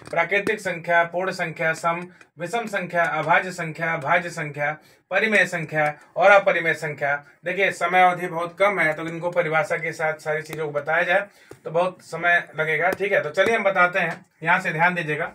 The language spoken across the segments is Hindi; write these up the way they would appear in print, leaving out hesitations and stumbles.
प्राकृतिक संख्या, पूर्ण संख्या, सम, विषम संख्या, अभाज्य संख्या, भाज्य संख्या, परिमेय संख्या और अपरिमेय संख्या। देखिए समय अवधि बहुत कम है तो इनको परिभाषा के साथ सारी चीजों को बताया जाए तो बहुत समय लगेगा। ठीक है, तो चलिए हम बताते हैं। यहाँ से ध्यान दीजिएगा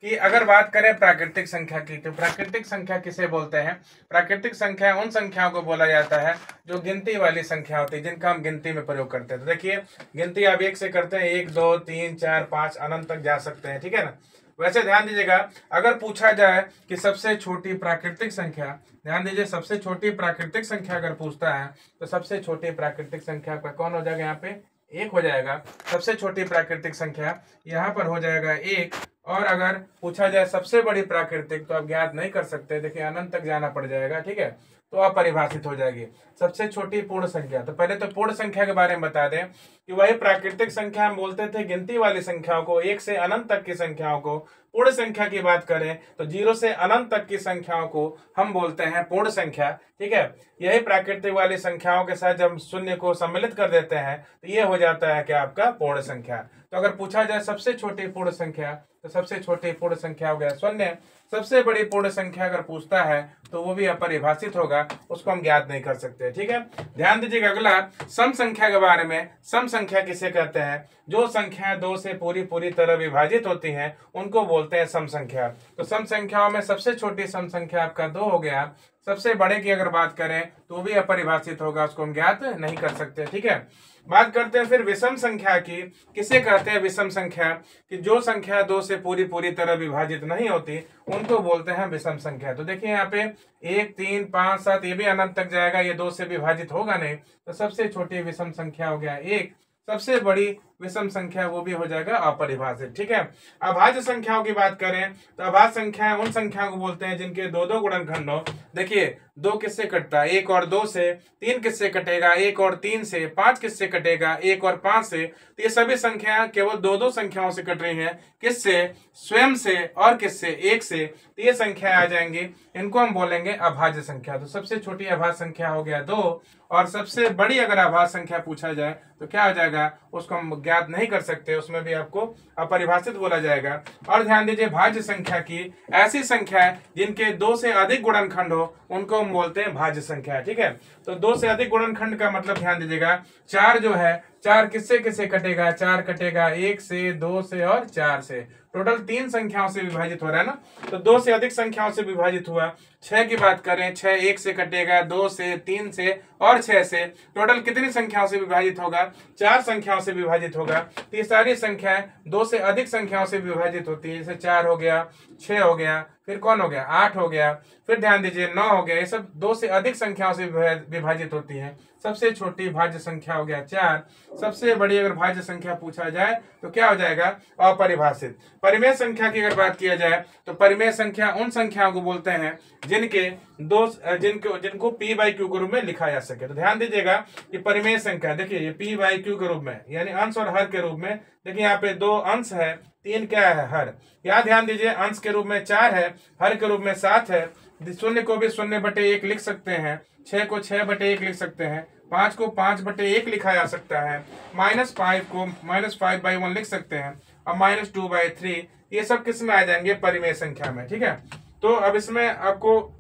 कि अगर बात करें प्राकृतिक संख्या की तो प्राकृतिक संख्या किसे बोलते हैं? प्राकृतिक संख्या उन संख्याओं को बोला जाता है जो गिनती वाली संख्या होती है, जिनका हम गिनती में प्रयोग करते हैं। तो देखिए गिनती आप 1 से करते हैं, 1 2 3 4 5 अनंत तक जा सकते हैं। ठीक है ना। वैसे ध्यान दीजिएगा, अगर पूछा जाए कि सबसे छोटी प्राकृतिक संख्या, ध्यान दीजिए सबसे छोटी प्राकृतिक संख्या अगर पूछता है तो सबसे छोटी प्राकृतिक संख्या का कौन हो जाएगा? यहाँ पे 1 हो जाएगा। सबसे छोटी प्राकृतिक संख्या यहाँ पर हो जाएगा 1। और अगर पूछा जाए सबसे बड़ी प्राकृतिक तो आप ज्ञात नहीं कर सकते, देखिए अनंत तक जाना पड़ जाएगा। ठीक है, तो अपरिभाषित हो जाएगी। सबसे छोटी पूर्ण संख्या, तो पहले तो पूर्ण संख्या के बारे में बता दें कि वही प्राकृतिक संख्या हम बोलते थे गिनती वाली संख्याओं को, 1 से अनंत तक की संख्याओं को। पूर्ण संख्या की बात करें तो 0 से अनंत तक की संख्याओं को हम बोलते हैं पूर्ण संख्या। ठीक है, यही प्राकृतिक वाली संख्याओं के साथ जब शून्य को सम्मिलित कर देते हैं तो ये हो जाता है कि आपका पूर्ण संख्या। तो अगर पूछा जाए सबसे छोटी पूर्ण संख्या तो सबसे छोटी पूर्ण संख्या हो गया शून्य। सबसे बड़ी पूर्ण संख्या अगर पूछता है तो वो भी अपरिभाषित होगा, उसको हम ज्ञात नहीं कर सकते। ठीक है, ध्यान दीजिएगा अगला सम संख्या के बारे में। सम संख्या किसे कहते हैं? जो संख्या 2 से पूरी तरह विभाजित होती हैं उनको बोलते हैं सम संख्या। तो सम संख्याओं में सबसे छोटी सम संख्या आपका 2 हो गया। सबसे बड़े की अगर बात करें तो भी अपरिभाषित होगा, उसको हम ज्ञात नहीं कर सकते। ठीक है, बात करते हैं फिर विषम संख्या की। किसे कहते हैं विषम संख्या? कि जो संख्या 2 से पूरी तरह विभाजित नहीं होती उनको बोलते हैं विषम संख्या। तो देखिए यहाँ पे 1 3 5 7 ये भी अनंत तक जाएगा, ये 2 से विभाजित होगा नहीं, तो सबसे छोटी विषम संख्या हो गया 1। सबसे बड़ी विषम संख्या वो भी हो जाएगा अपरिभाषित। ठीक है, अभाज्य संख्याओं की बात करें तो अभाज्य संख्याएं उन संख्याओं को बोलते हैं जिनके 2 गुणनखंड हो। देखिए 2 किससे कटता है? 1 और 2 से। 3 किससे कटेगा? 1 और 3 से। 5 किससे कटेगा? 1 और 5 से। तो ये सभी संख्याएं केवल 2 संख्याओं से कट रही हैं। किससे? स्वयं से। और किससे? 1 से। तो ये संख्याएं आ जाएंगी, इनको हम बोलेंगे अभाज्य संख्या। तो सबसे छोटी अभाज्य संख्या हो गया 2, और सबसे बड़ी अगर अभाज्य संख्या पूछा जाए तो क्या हो जाएगा? उसको हम ज्ञात नहीं कर सकते, उसमें भी आपको अपरिभाषित बोला जाएगा। और ध्यान दीजिए भाज्य संख्या की, ऐसी संख्या है जिनके 2 से अधिक गुणनखंड हो उनको हम बोलते हैं भाज्य संख्या। ठीक है, तो 2 से अधिक गुणनखंड का मतलब ध्यान दीजिएगा 4 जो है, 4 किससे किससे कटेगा? 4 कटेगा 1 से, 2 से और 4 से। टोटल 3 संख्याओं से विभाजित हो रहा है ना, तो 2 से अधिक संख्याओं से विभाजित हुआ। 6 की बात करें, 6 1 से कटेगा, 2 से, 3 से और 6 से। टोटल कितनी संख्याओं से विभाजित होगा? 4 संख्याओं से विभाजित होगा। तो ये सारी संख्याएं 2 से अधिक संख्याओं से विभाजित होती है। जैसे 4 हो गया, 6 हो गया, फिर कौन हो गया? 8 हो गया, फिर ध्यान दीजिए 9 हो गया। ये सब 2 से अधिक संख्याओं से विभाजित होती है। सबसे छोटी भाज्य संख्या हो गया 4। सबसे बड़ी अगर भाज्य संख्या पूछा जाए तो क्या हो जाएगा? अपरिभाषित। परिमेय संख्या की अगर बात किया जाए तो परिमेय संख्या उन संख्याओं को बोलते हैं जिनको p बाई क्यू के रूप में लिखा जा सके। तो ध्यान दीजिएगा कि परिमेय संख्या, देखिए ये p बाई क्यू के रूप में, यानी अंश और हर के रूप में। देखिए यहाँ पे 2 अंश है, 3 क्या है? हर। यहाँ ध्यान दीजिए अंश के रूप में 4 है, हर के रूप में 7 है। शून्य को भी 0/1 लिख सकते हैं, 6 को 6/1 लिख सकते हैं, 5 को 5/1 लिखा जा सकता है, -5 को -5/1 लिख सकते हैं, और -2/3। ये सब किस में आ जाएंगे? परिमेय संख्या में। ठीक है, तो अब इसमें आपको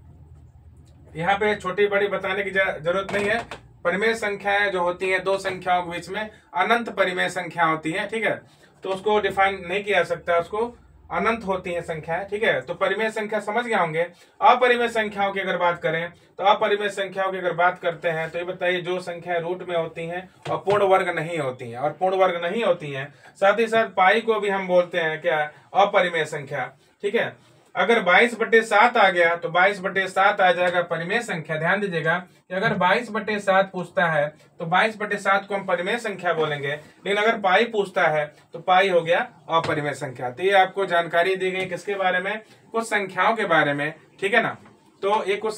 यहाँ पे छोटी बड़ी बताने की जरूरत नहीं है। परिमेय संख्याएं जो होती हैं 2 संख्याओं के बीच में अनंत परिमेय संख्या होती है। ठीक है, तो उसको डिफाइन नहीं किया सकता, उसको अनंत होती है संख्याएं। ठीक है, तो परिमेय संख्या समझ गए होंगे। अपरिमेय संख्याओं की अगर बात करें तो अपरिमेय संख्याओं की अगर बात करते हैं तो ये बताइए जो संख्याएं रूट में होती हैं और पूर्ण वर्ग नहीं होती हैं, और पूर्ण वर्ग नहीं होती हैं, साथ ही साथ पाई को भी हम बोलते हैं क्या? अपरिमेय संख्या। ठीक है, अगर 22/7 आ गया तो 22/7 आ जाएगा परिमेय संख्या। ध्यान दीजिएगा कि अगर 22/7 पूछता है तो 22/7 को हम परिमेय संख्या बोलेंगे, लेकिन अगर पाई पूछता है तो पाई हो गया अपरिमेय संख्या। तो ये आपको जानकारी दी गई किसके बारे में? कुछ संख्याओं के बारे में। ठीक है ना, तो ये कुछ